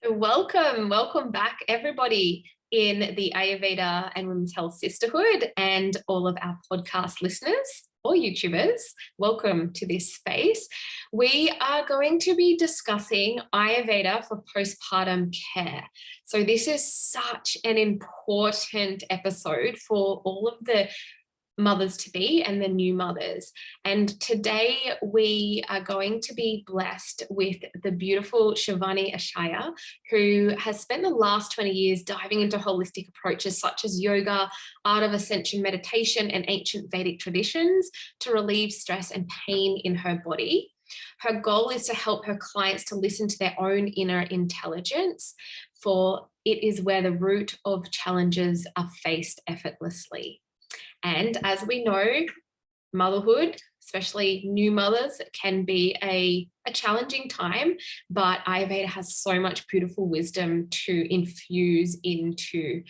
So welcome back, everybody in the Ayurveda and Women's Health Sisterhood and all of our podcast listeners or YouTubers. Welcome to this space. We are going to be discussing Ayurveda for postpartum care. So this is such an important episode for all of the mothers to be and the new mothers. And today we are going to be blessed with the beautiful Sivani Ishaya, who has spent the last 20 years diving into holistic approaches such as yoga, art of Ascension Meditation, and ancient Vedic traditions to relieve stress and pain in her body. Her goal is to help her clients to listen to their own inner intelligence, for it is where the root of challenges are faced effortlessly. And as we know, motherhood, especially new mothers, can be a challenging time, but Ayurveda has so much beautiful wisdom to infuse into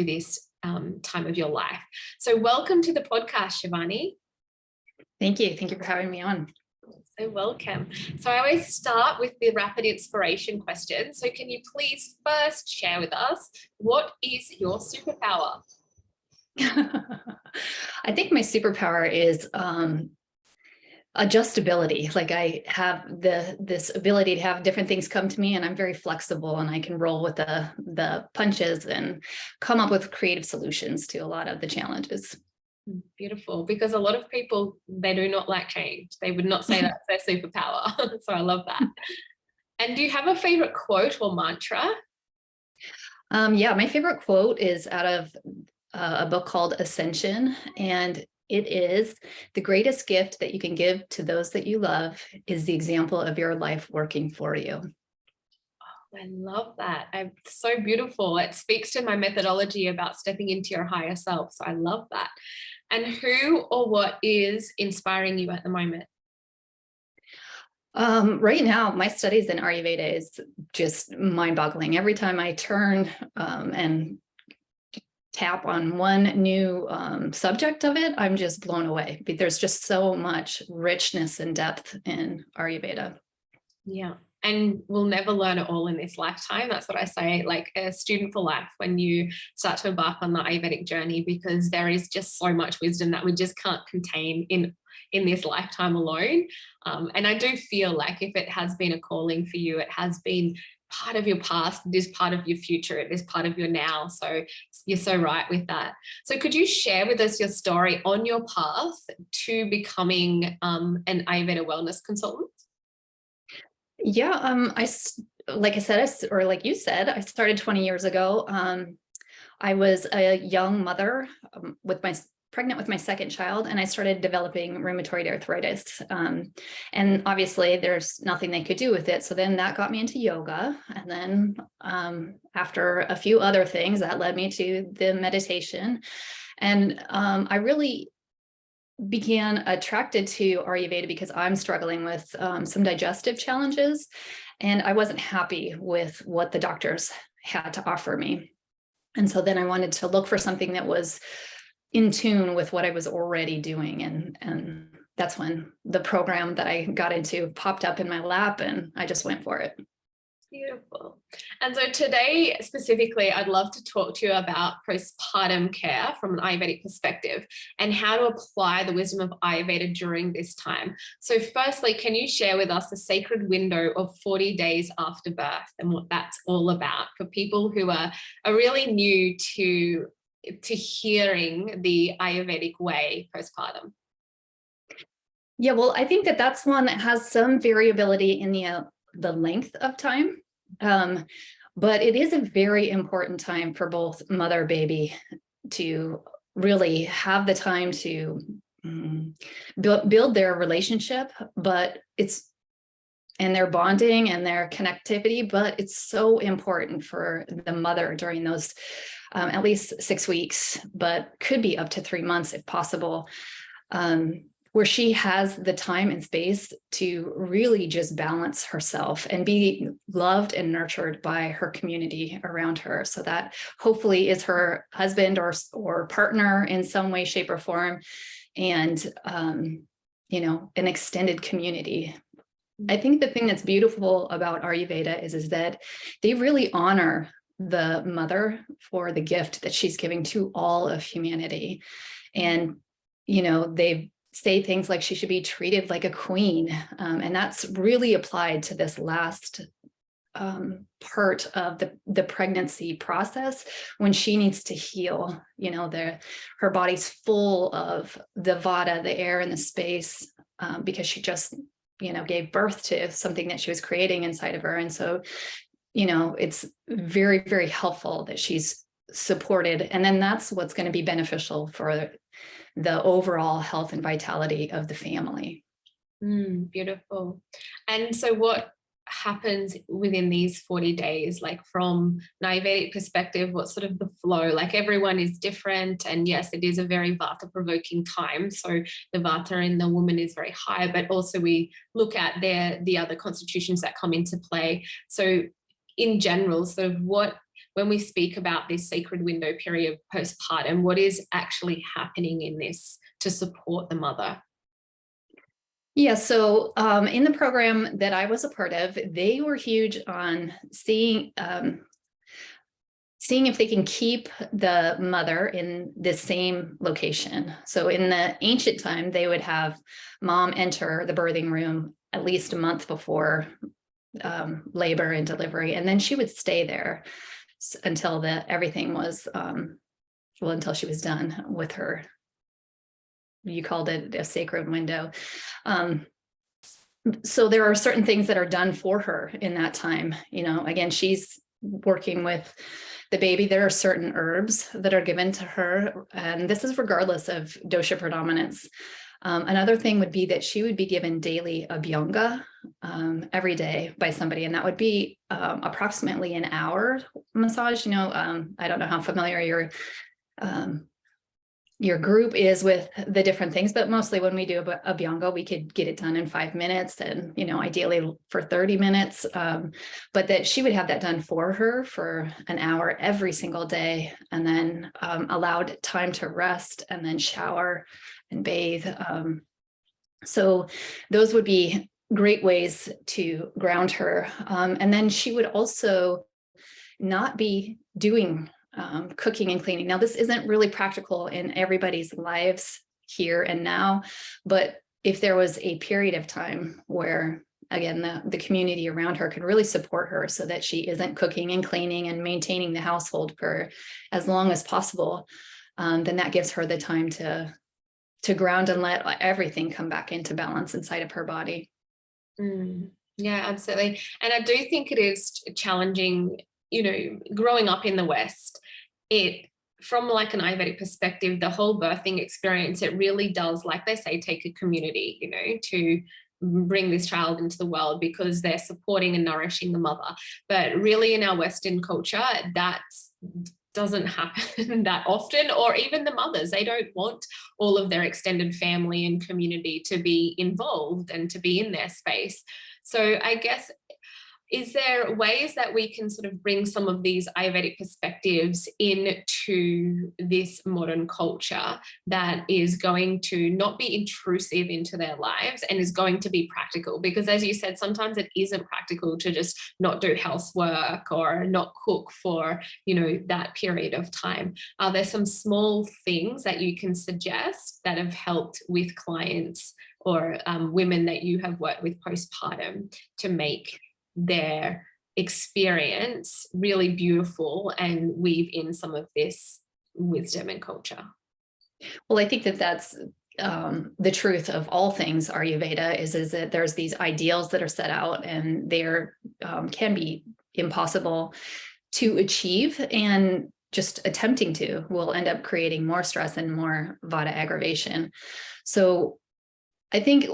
this time of your life. So welcome to the podcast, Sivani. Thank you. Thank you for having me on. So welcome. So I always start with the rapid inspiration question. So can you please first share with us, what is your superpower? I think my superpower is adjustability. Like I have this ability to have different things come to me, and I'm very flexible, and I can roll with the punches and come up with creative solutions to a lot of the challenges. Beautiful, because a lot of people, they do not like change. They would not say that's their superpower. So I love that. And do you have a favorite quote or mantra? Yeah, my favorite quote is out of a book called Ascension, and it is, the greatest gift that you can give to those that you love is the example of your life working for you. Oh, I love that. It's so beautiful. It speaks to my methodology about stepping into your higher self. So I love that. And who or what is inspiring you at the moment? Right now, my studies in Ayurveda is just mind-boggling. Every time I turn and tap on one new subject of it, I'm just blown away. But there's just so much richness and depth in Ayurveda. Yeah. And we'll never learn it all in this lifetime. That's what I say, like a student for life when you start to embark on the Ayurvedic journey, because there is just so much wisdom that we just can't contain in this lifetime alone. And I do feel like if it has been a calling for you, it has been part of your past, it is part of your future, it is part of your now. So you're so right with that. So could you share with us your story on your path to becoming an Ayurveda wellness consultant? Yeah, like I said, or like you said, I started 20 years ago. I was a young mother pregnant with my second child, and I started developing rheumatoid arthritis. And obviously there's nothing they could do with it. So then that got me into yoga. And then after a few other things, that led me to the meditation. And I really began attracted to Ayurveda because I'm struggling with some digestive challenges, and I wasn't happy with what the doctors had to offer me. And so then I wanted to look for something that was in tune with what I was already doing. And that's when the program that I got into popped up in my lap, and I just went for it. Beautiful. And so today specifically, I'd love to talk to you about postpartum care from an Ayurvedic perspective and how to apply the wisdom of Ayurveda during this time. So firstly, can you share with us the sacred window of 40 days after birth and what that's all about for people who are really new to hearing the Ayurvedic way postpartum? Yeah, well, I think that that's one that has some variability in the length of time. But it is a very important time for both mother and baby to really have the time to build their relationship, and their bonding and their connectivity, but it's so important for the mother during those at least 6 weeks, but could be up to 3 months if possible. Where she has the time and space to really just balance herself and be loved and nurtured by her community around her. So that hopefully is her husband or partner in some way, shape, or form, and an extended community I think the thing that's beautiful about Ayurveda is that they really honor the mother for the gift that she's giving to all of humanity. And, they say things like she should be treated like a queen. And that's really applied to this last part of the pregnancy process, when she needs to heal. Her body's full of the vata, the air and the space, because she just gave birth to something that she was creating inside of her. And so it's very, very helpful that she's supported, and then that's what's going to be beneficial for the overall health and vitality of the family. Beautiful. And so what happens within these 40 days, like from an Ayurvedic perspective? What's sort of the flow? Like, everyone is different, and yes, it is a very vata provoking time, so the vata in the woman is very high, but also we look at the other constitutions that come into play. So in general, sort of when we speak about this sacred window period postpartum, what is actually happening in this to support the mother? Yeah, so in the program that I was a part of, they were huge on seeing if they can keep the mother in the same location. So in the ancient time, they would have mom enter the birthing room at least a month before labor and delivery, and then she would stay there until everything was until she was done with her. You called it a sacred window. So there are certain things that are done for her in that time. Again, she's working with the baby. There are certain herbs that are given to her, and this is regardless of dosha predominance. Another thing would be that she would be given daily abhyanga every day by somebody, and that would be approximately an hour massage. I don't know how familiar your group is with the different things, but mostly when we do abhyanga, we could get it done in 5 minutes, and ideally for 30 minutes. But that she would have that done for her for an hour every single day, and then allowed time to rest, and then shower and bathe. So those would be great ways to ground her. And then she would also not be doing cooking and cleaning. Now, this isn't really practical in everybody's lives here and now, but if there was a period of time where, again, the community around her could really support her so that she isn't cooking and cleaning and maintaining the household for as long as possible, then that gives her the time to ground and let everything come back into balance inside of her body. Yeah, absolutely. And I do think it is challenging, growing up in the West, from like an Ayurvedic perspective, the whole birthing experience, it really does, like they say, take a community, to bring this child into the world, because they're supporting and nourishing the mother. But really in our Western culture, that doesn't happen that often, or even the mothers, they don't want all of their extended family and community to be involved and to be in their space. So I guess, is there ways that we can sort of bring some of these Ayurvedic perspectives into this modern culture that is going to not be intrusive into their lives and is going to be practical? Because as you said, sometimes it isn't practical to just not do housework or not cook for, that period of time. Are there some small things that you can suggest that have helped with clients or women that you have worked with postpartum to make their experience really beautiful and weave in some of this wisdom and culture? Well, I think that's the truth of all things Ayurveda is that there's these ideals that are set out, and they're can be impossible to achieve, and just attempting to will end up creating more stress and more vata aggravation. So I think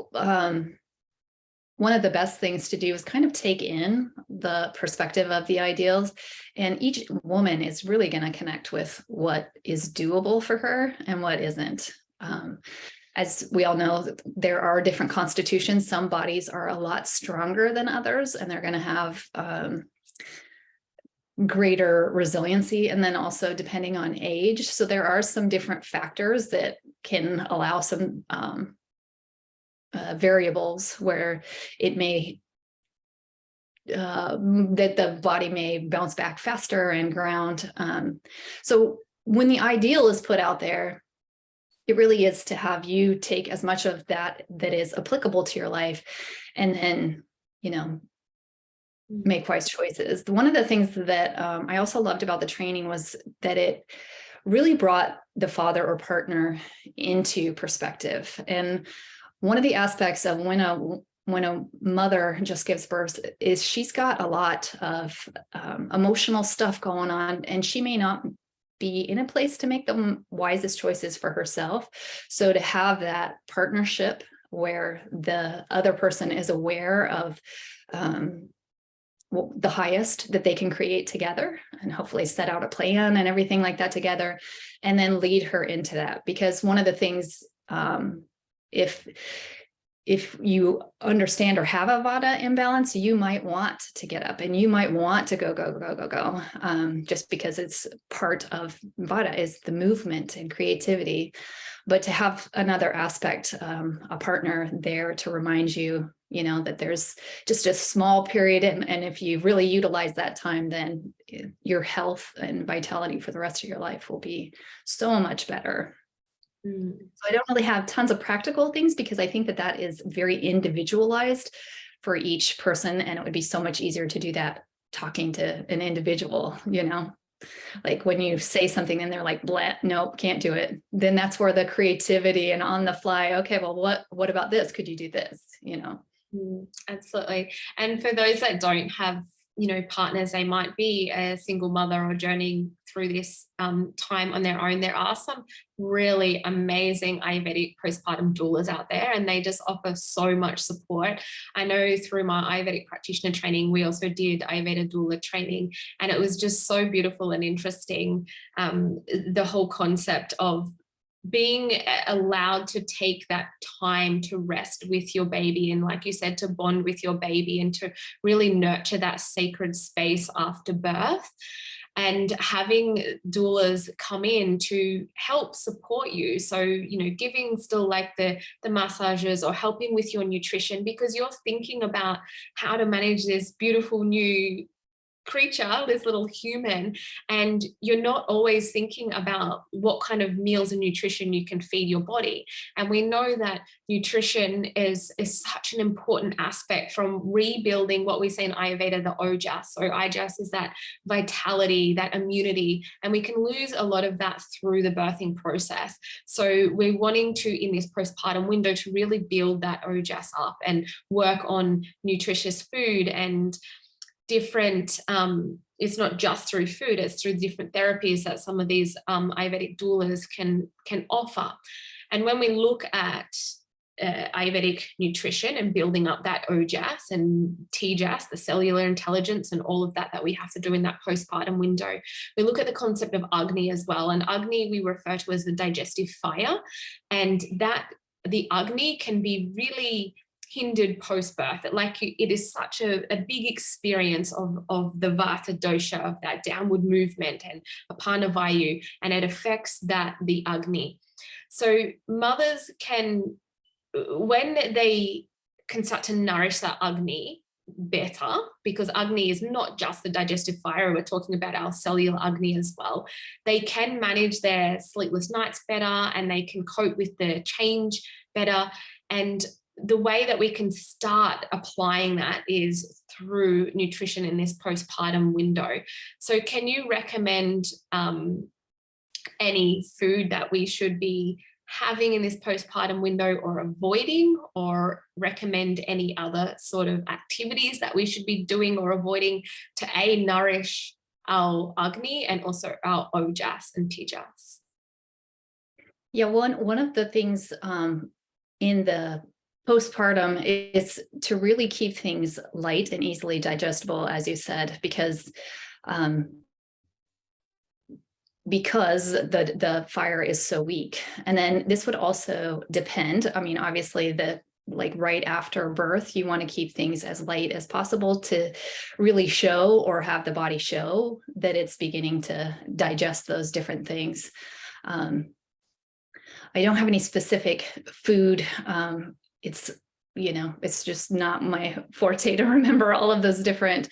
one of the best things to do is kind of take in the perspective of the ideals, and each woman is really going to connect with what is doable for her and what isn't. As we all know, there are different constitutions. Some bodies are a lot stronger than others, and they're going to have greater resiliency, and then also depending on age. So there are some different factors that can allow some variables where it may that the body may bounce back faster and ground. So when the ideal is put out there, it really is to have you take as much of that is applicable to your life, and then, make wise choices. One of the things that I also loved about the training was that it really brought the father or partner into perspective. And one of the aspects of when a mother just gives birth is she's got a lot of emotional stuff going on, and she may not be in a place to make the wisest choices for herself. So to have that partnership where the other person is aware of the highest that they can create together, and hopefully set out a plan and everything like that together, and then lead her into that. Because one of the things, if you understand or have a Vata imbalance, you might want to get up and you might want to go, just because it's part of Vata is the movement and creativity. But to have another aspect, a partner there to remind you, that there's just a small period. And if you really utilize that time, then your health and vitality for the rest of your life will be so much better. So I don't really have tons of practical things, because I think that is very individualized for each person. And it would be so much easier to do that talking to an individual, like when you say something and they're like, blah, nope, can't do it. Then that's where the creativity and on the fly, okay, well, what about this? Could you do this? Absolutely. And for those that don't have, partners, they might be a single mother or journeying through this time on their own. There are some really amazing Ayurvedic postpartum doulas out there, and they just offer so much support. I know through my Ayurvedic practitioner training, we also did Ayurveda doula training, and it was just so beautiful and interesting. The whole concept of being allowed to take that time to rest with your baby, and like you said, to bond with your baby and to really nurture that sacred space after birth, and having doulas come in to help support you. So, giving still like the massages or helping with your nutrition, because you're thinking about how to manage this beautiful new creature, this little human, and you're not always thinking about what kind of meals and nutrition you can feed your body. And we know that nutrition is such an important aspect from rebuilding what we say in Ayurveda, the ojas. So ojas is that vitality, that immunity, and we can lose a lot of that through the birthing process. So we're wanting to, in this postpartum window, to really build that ojas up and work on nutritious food and different, it's not just through food, it's through different therapies that some of these Ayurvedic doulas can offer. And when we look at Ayurvedic nutrition and building up that ojas and tejas, the cellular intelligence and all of that we have to do in that postpartum window, we look at the concept of Agni as well. And Agni we refer to as the digestive fire, and that the Agni can be really hindered post-birth. It is such a big experience of the Vata dosha, of that downward movement and Apana Vayu, and it affects the Agni. So mothers can, when they can start to nourish that Agni better, because Agni is not just the digestive fire, we're talking about our cellular Agni as well, they can manage their sleepless nights better, and they can cope with the change better. And the way that we can start applying that is through nutrition in this postpartum window. So can you recommend any food that we should be having in this postpartum window or avoiding, or recommend any other sort of activities that we should be doing or avoiding to nourish our Agni and also our ojas and tejas? Yeah, one of the things in the postpartum is to really keep things light and easily digestible, as you said, because the fire is so weak. And then this would also depend, obviously right after birth, you want to keep things as light as possible to really show, or have the body show, that it's beginning to digest those different things. I don't have any specific food. It's it's just not my forte to remember all of those different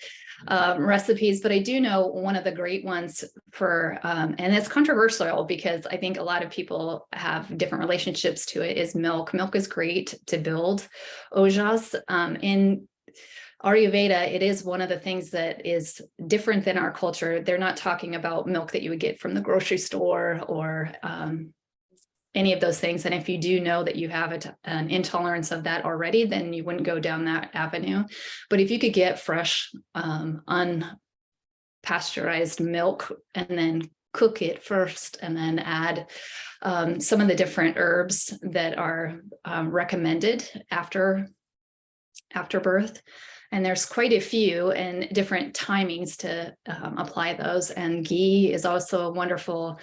recipes, but I do know one of the great ones for, and it's controversial because I think a lot of people have different relationships to it, is milk. Milk is great to build ojas. In Ayurveda, it is one of the things that is different than our culture. They're not talking about milk that you would get from the grocery store or any of those things. And if you do know that you have an intolerance of that already, then you wouldn't go down that avenue. But if you could get fresh, unpasteurized milk and then cook it first and then add some of the different herbs that are recommended after birth. And there's quite a few and different timings to apply those. And ghee is also a wonderful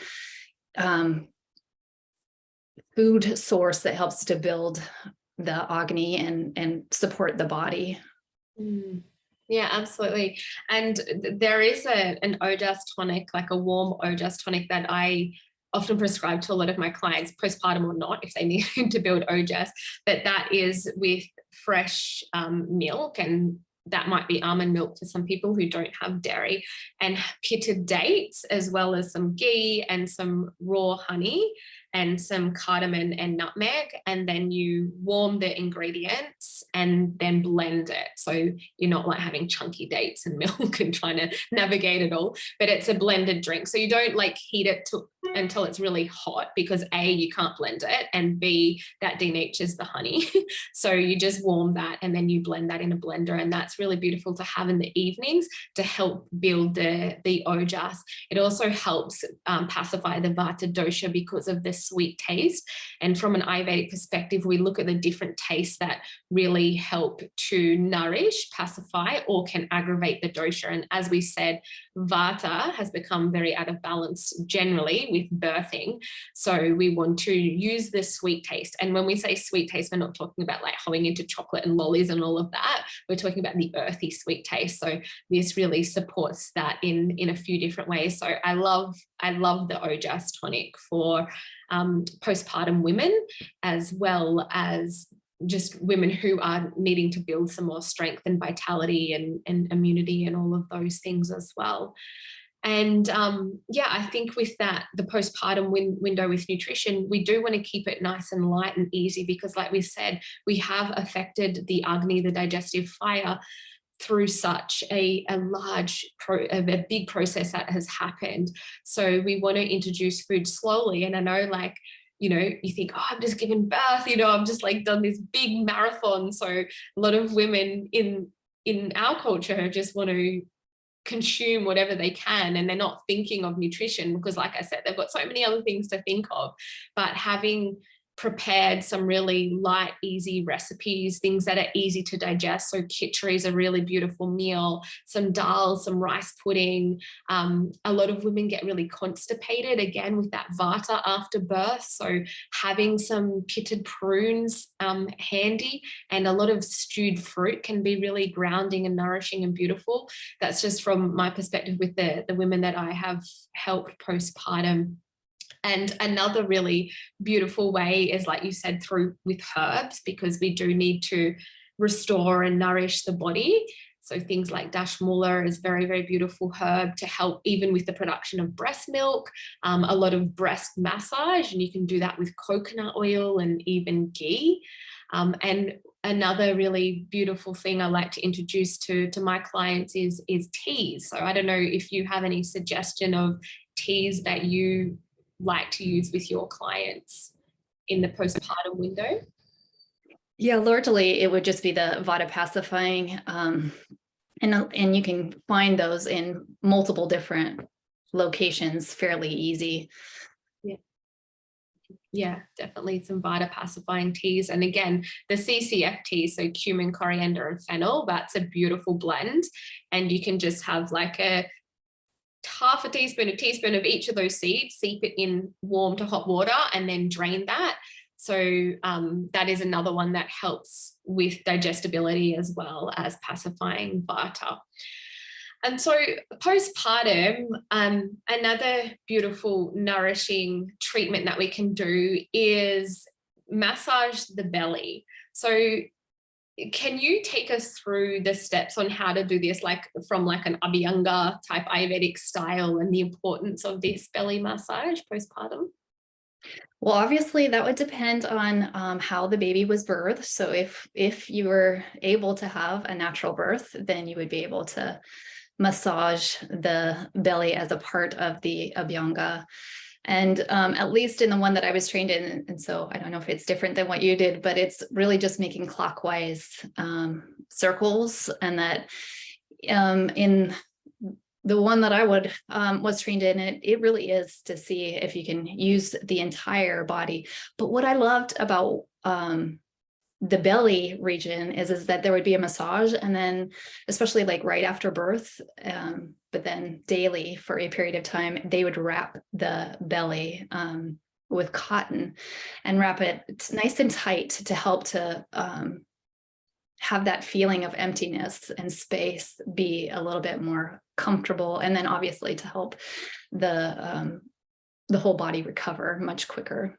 food source that helps to build the agni and support the body. Yeah, absolutely. And there is an ojas tonic, like a warm ojas tonic, that I often prescribe to a lot of my clients, postpartum or not, if they need to build ojas, but that is with fresh milk, and that might be almond milk for some people who don't have dairy, and pitted dates, as well as some ghee and some raw honey and some cardamom and nutmeg, and then you warm the ingredients and then blend it. So you're not like having chunky dates and milk and trying to navigate it all, but it's a blended drink. So you don't like heat it until it's really hot, because A, you can't blend it, and B, that denatures the honey. So you just warm that and then you blend that in a blender, and that's really beautiful to have in the evenings to help build the ojas. It also helps pacify the vata dosha because of the sweet taste. And from an Ayurvedic perspective, we look at the different tastes that really help to nourish, pacify, or can aggravate the dosha. And as we said, vata has become very out of balance generally with birthing. So we want to use this sweet taste. And when we say sweet taste, we're not talking about like hoeing into chocolate and lollies and all of that. We're talking about the earthy sweet taste. So this really supports that in a few different ways. So I love the ojas tonic for postpartum women, as well as just women who are needing to build some more strength and vitality and immunity and all of those things as well. And yeah, I think with that, the postpartum window with nutrition, we do want to keep it nice and light and easy, because like we said, we have affected the agni, the digestive fire, through such a big process that has happened. So we want to introduce food slowly. And I know, like, you think, oh, I've just given birth, I've just like done this big marathon. So a lot of women in our culture just want to consume whatever they can, and they're not thinking of nutrition because, like I said, they've got so many other things to think of. But having prepared some really light, easy recipes, things that are easy to digest. So khichdi is a really beautiful meal, some dal, some rice pudding. A lot of women get really constipated, again, with that vata after birth. So having some pitted prunes handy, and a lot of stewed fruit can be really grounding and nourishing and beautiful. That's just from my perspective with the women that I have helped postpartum. And another really beautiful way is, like you said, through with herbs, because we do need to restore and nourish the body. So things like dashmula is very, very beautiful herb to help even with the production of breast milk, a lot of breast massage, and you can do that with coconut oil and even ghee. And another really beautiful thing I like to introduce to my clients is teas. So I don't know if you have any suggestion of teas that you like to use with your clients in the postpartum window? Yeah, largely it would just be the vata pacifying, and you can find those in multiple different locations fairly easy. Yeah, definitely some vata pacifying teas. And again, the CCF tea, so cumin, coriander, and fennel, that's a beautiful blend. And you can just have like a teaspoon of each of those seeds, steep it in warm to hot water, and then drain that. So that is another one that helps with digestibility as well as pacifying vata. And so postpartum, another beautiful nourishing treatment that we can do is massage the belly. So can you take us through the steps on how to do this, like from like an Abhyanga type Ayurvedic style, and the importance of this belly massage postpartum? Well, obviously that would depend on how the baby was birthed. So if you were able to have a natural birth, then you would be able to massage the belly as a part of the Abhyanga. And at least in the one that I was trained in, and so I don't know if it's different than what you did, but it's really just making clockwise circles, and that in the one that I was trained in, it really is to see if you can use the entire body. But what I loved about the belly region is that there would be a massage, and then especially like right after birth, but then daily for a period of time, they would wrap the belly with cotton and wrap it nice and tight to help to have that feeling of emptiness and space be a little bit more comfortable, and then obviously to help the whole body recover much quicker.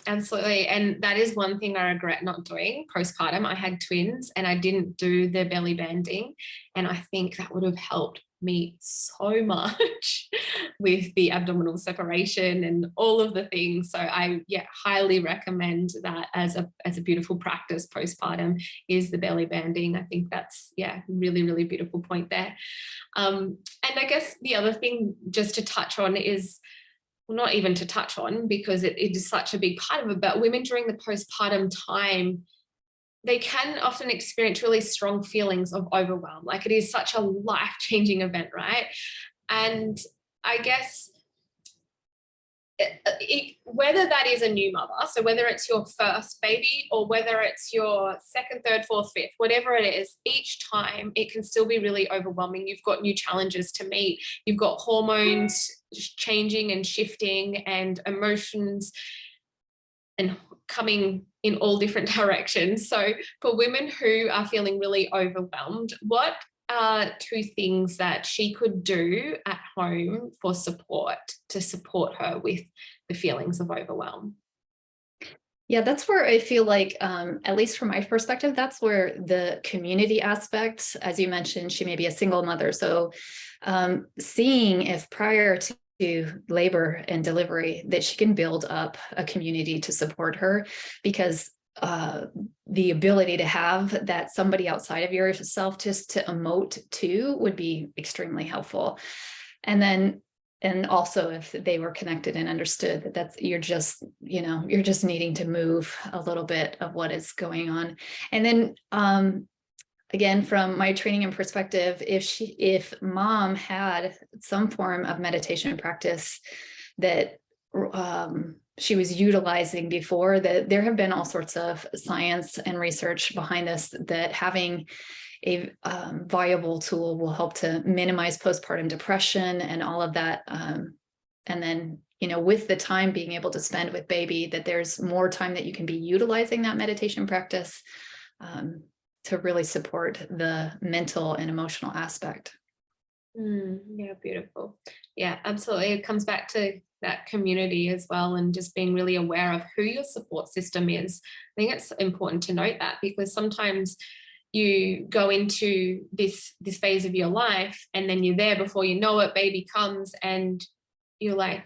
Absolutely. And that is one thing I regret not doing postpartum. I had twins and I didn't do the belly banding. And I think that would have helped me so much with the abdominal separation and all of the things. So I highly recommend that as a beautiful practice postpartum is the belly banding. I think that's really, really beautiful point there. And I guess the other thing just to touch on is, well, not even to touch on because it is such a big part of it, but women during the postpartum time, they can often experience really strong feelings of overwhelm. Like it is such a life-changing event, right? And I guess whether that is a new mother, so whether it's your first baby or whether it's your second, third, fourth, fifth, whatever it is, each time it can still be really overwhelming. You've got new challenges to meet. You've got hormones changing and shifting and emotions and coming in all different directions. So for women who are feeling really overwhelmed, what are two things that she could do at home for support to support her with the feelings of overwhelm? Yeah, that's where I feel like, at least from my perspective, that's where the community aspect, as you mentioned, she may be a single mother. So seeing if prior to labor and delivery that she can build up a community to support her, because the ability to have that somebody outside of yourself just to emote to would be extremely helpful. And also if they were connected and understood that you're just needing to move a little bit of what is going on. And then again, from my training and perspective, if mom had some form of meditation practice that she was utilizing before, that there have been all sorts of science and research behind this, that having a viable tool will help to minimize postpartum depression and all of that. And then, with the time being able to spend with baby, that there's more time that you can be utilizing that meditation practice to really support the mental and emotional aspect. Yeah, beautiful. Yeah, absolutely. It comes back to that community as well, and just being really aware of who your support system is. I think it's important to note that, because sometimes you go into this phase of your life and then you're there before you know it, baby comes, and you're like,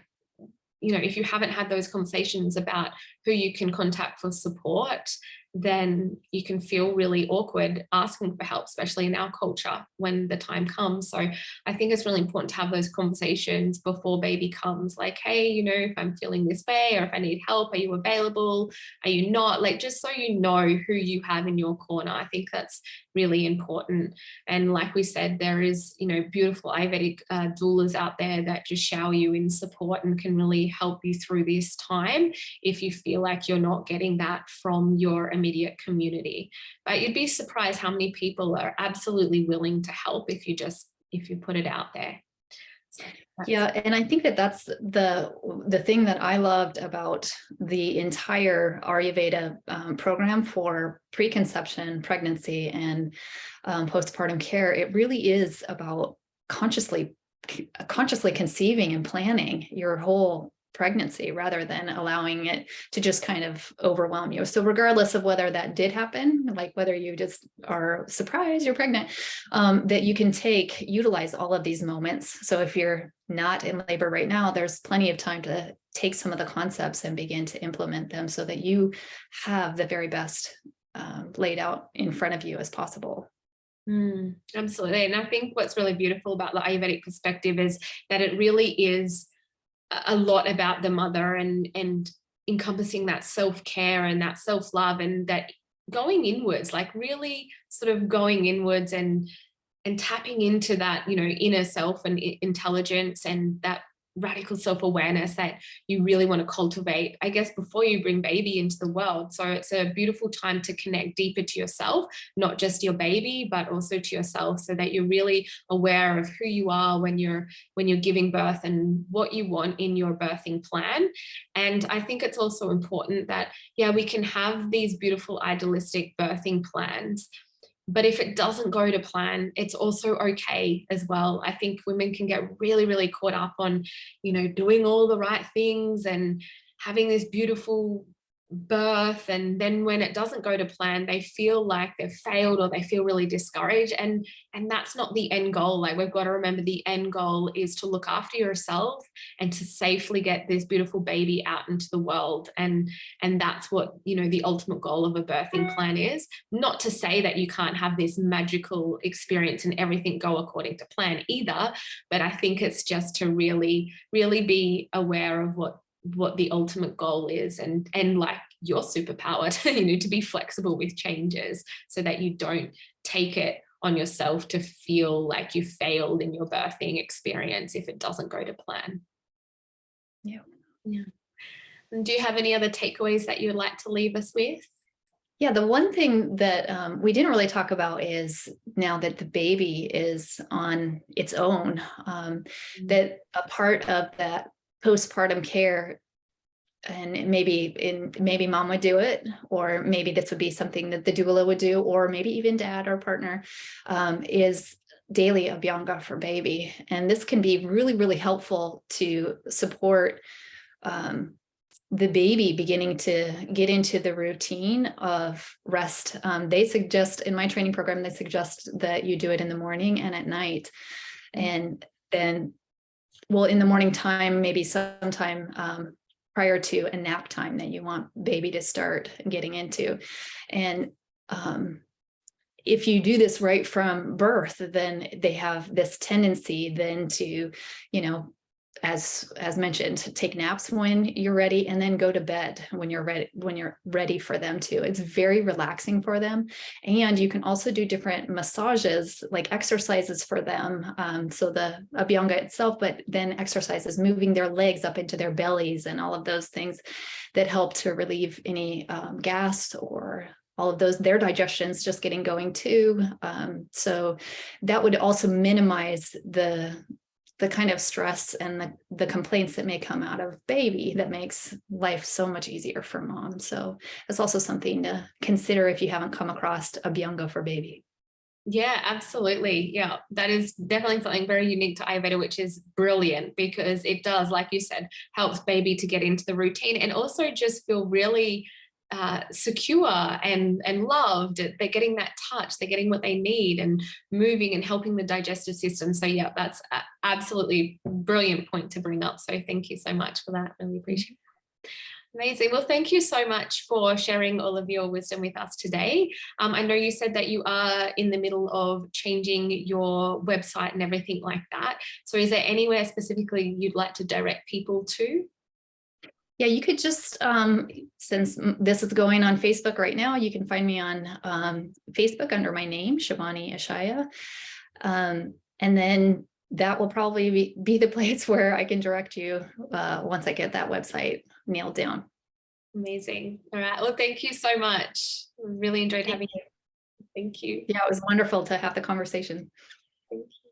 if you haven't had those conversations about who you can contact for support, then you can feel really awkward asking for help, especially in our culture when the time comes. So I think it's really important to have those conversations before baby comes, like, hey, if I'm feeling this way, or if I need help, are you available? Are you not? Like, just so you know who you have in your corner. I think that's really important. And like we said, there is, beautiful Ayurvedic doulas out there that just shower you in support and can really help you through this time if you feel like you're not getting that from your immediate community. But you'd be surprised how many people are absolutely willing to help if you put it out there. Yeah, and I think that's the thing that I loved about the entire Ayurveda program for preconception, pregnancy, and postpartum care. It really is about consciously conceiving and planning your whole pregnancy rather than allowing it to just kind of overwhelm you. So regardless of whether that did happen, like whether you just are surprised you're pregnant, that you can utilize all of these moments. So if you're not in labor right now, there's plenty of time to take some of the concepts and begin to implement them so that you have the very best laid out in front of you as possible. Absolutely. And I think what's really beautiful about the Ayurvedic perspective is that it really is a lot about the mother and encompassing that self-care and that self-love and that going inwards, like really sort of going inwards and tapping into that, you know, inner self and intelligence and that radical self-awareness that you really want to cultivate, I guess, before you bring baby into the world. So it's a beautiful time to connect deeper to yourself, not just your baby, but also to yourself, so that you're really aware of who you are when you're giving birth and what you want in your birthing plan. And I think it's also important that, yeah, we can have these beautiful idealistic birthing plans, but if it doesn't go to plan, it's also okay as well. I think women can get really, really caught up on, you know, doing all the right things and having this beautiful birth, and then when it doesn't go to plan, they feel like they've failed or they feel really discouraged, and that's not the end goal. Like, we've got to remember the end goal is to look after yourself and to safely get this beautiful baby out into the world, and that's what, you know, the ultimate goal of a birthing plan is. Not to say that you can't have this magical experience and everything go according to plan either, but I think it's just to really be aware of what the ultimate goal is, and like your superpower to, you know, to be flexible with changes so that you don't take it on yourself to feel like you failed in your birthing experience if it doesn't go to plan. Yeah. And do you have any other takeaways that you'd like to leave us with? Yeah, the one thing that we didn't really talk about is, now that the baby is on its own, that a part of that postpartum care, and maybe mom would do it, or maybe this would be something that the doula would do, or maybe even dad or partner, is daily abhyanga for baby. And this can be really, really helpful to support the baby beginning to get into the routine of rest. They suggest, in my training program, they suggest that you do it in the morning and at night. And then, well, in the morning time, maybe sometime prior to a nap time that you want baby to start getting into. And if you do this right from birth, then they have this tendency then to, you know, as mentioned, take naps when you're ready, and then go to bed when you're ready for them to. It's very relaxing for them. And you can also do different massages, like exercises for them. So the abhyanga itself, but then exercises, moving their legs up into their bellies and all of those things that help to relieve any gas or all of those, their digestion's just getting going too. So that would also minimize the kind of stress and the complaints that may come out of baby, that makes life so much easier for mom. So it's also something to consider if you haven't come across abhyanga for baby. Yeah, absolutely. Yeah, that is definitely something very unique to Ayurveda, which is brilliant, because it does, like you said, helps baby to get into the routine and also just feel really secure and loved. They're getting that touch, they're getting what they need, and moving and helping the digestive system. So yeah, that's absolutely brilliant point to bring up. So thank you so much for that. Really appreciate it. Amazing. Well, thank you so much for sharing all of your wisdom with us today. I know you said that you are in the middle of changing your website and everything like that. So is there anywhere specifically you'd like to direct people to? Yeah, you could just, since this is going on Facebook right now, you can find me on Facebook under my name, Sivani Ishaya. And then that will probably be the place where I can direct you once I get that website nailed down. Amazing. All right. Well, thank you so much. Really enjoyed having you. Thank you. Yeah, it was wonderful to have the conversation. Thank you.